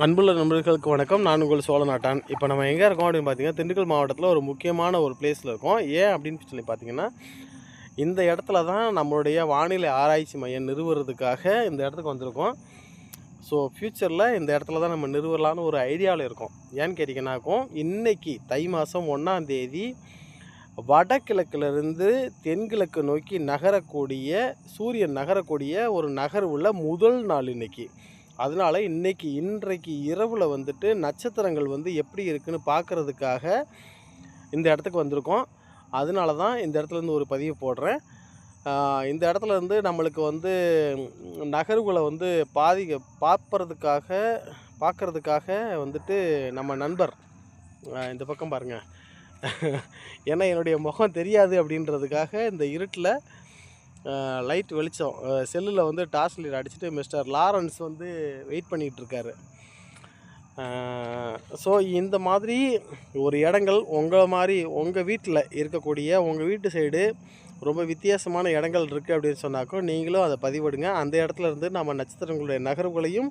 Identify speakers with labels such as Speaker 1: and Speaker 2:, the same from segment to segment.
Speaker 1: அன்புள்ள நண்பர்களுக்கு வணக்கம். நான் உங்கள் சோழநாட்டான். இப்போ நம்ம எங்கே இருக்கோம் அப்படின்னு பார்த்தீங்கன்னா, திண்டுக்கல் மாவட்டத்தில் ஒரு முக்கியமான ஒரு பிளேஸில் இருக்கோம். ஏன் அப்படின்னு சொல்லி பார்த்தீங்கன்னா, இந்த இடத்துல தான் நம்மளுடைய வானிலை ஆராய்ச்சி மையம் நிறுவுறதுக்காக இந்த இடத்துக்கு வந்திருக்கோம். ஸோ ஃப்யூச்சரில் இந்த இடத்துல தான் நம்ம நிறுவலான்னு ஒரு ஐடியாவில் இருக்கோம். ஏன்னு கேட்டிங்கன்னாக்கும், இன்றைக்கி தை மாதம் 1ஆம் தேதி வடகிழக்கிலிருந்து தென்கிழக்கு நோக்கி நகரக்கூடிய சூரியன் நகரக்கூடிய ஒரு நகர்வுள்ள முதல் நாள் இன்றைக்கி. அதனால் இன்றைக்கு இரவில் வந்துட்டு நட்சத்திரங்கள் வந்து எப்படி இருக்குதுன்னு பார்க்குறதுக்காக இந்த இடத்துக்கு வந்திருக்கோம். அதனால தான் இந்த இடத்துலேருந்து ஒரு பதிவு போடுறேன். இந்த இடத்துலேருந்து நம்மளுக்கு வந்து நகர்வுகளை வந்து பார்க்குறதுக்காக வந்துட்டு நம்ம நண்பர் இந்த பக்கம் பாருங்கள். ஏன்னா என்னுடைய முகம் தெரியாது அப்படின்றதுக்காக இந்த இருட்டில் லைட் வெளிச்சம் செல்லில் வந்து டார்ச் லைட் அடிச்சுட்டு மிஸ்டர் லாரன்ஸ் வந்து வெயிட் பண்ணிகிட்ருக்காரு. ஸோ இந்த மாதிரி ஒரு இடங்கள் உங்கள் வீட்டில் இருக்கக்கூடிய உங்கள் வீட்டு சைடு ரொம்ப வித்தியாசமான இடங்கள் இருக்குது அப்படின்னு சொன்னாக்கோ நீங்களும் அதை பதிவிடுங்க. அந்த இடத்துல இருந்து நம்ம நட்சத்திரங்களுடைய நகர்வுகளையும்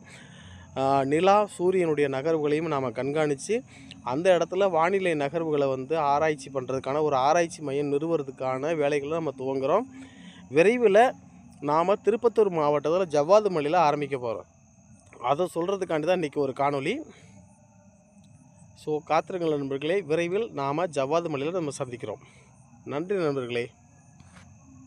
Speaker 1: நிலா சூரியனுடைய நகர்வுகளையும் நாம் கண்காணித்து அந்த இடத்துல வானிலை நகர்வுகளை வந்து ஆராய்ச்சி பண்ணுறதுக்கான ஒரு ஆராய்ச்சி மையம் நிறுவுறதுக்கான வேலைகளை நம்ம துவங்குகிறோம். விரைவில் நாம் திருப்பத்தூர் மாவட்டத்தில் ஜவ்வாது மலையில் ஆரம்பிக்க போகிறோம். அதை சொல்கிறதுக்காண்டி தான் இன்றைக்கி ஒரு காணொளி. ஸோ காத்திருங்கள் நண்பர்களே, விரைவில் நாம் ஜவ்வாது மலையில் நம்ம சந்திக்கிறோம். நன்றி நண்பர்களே.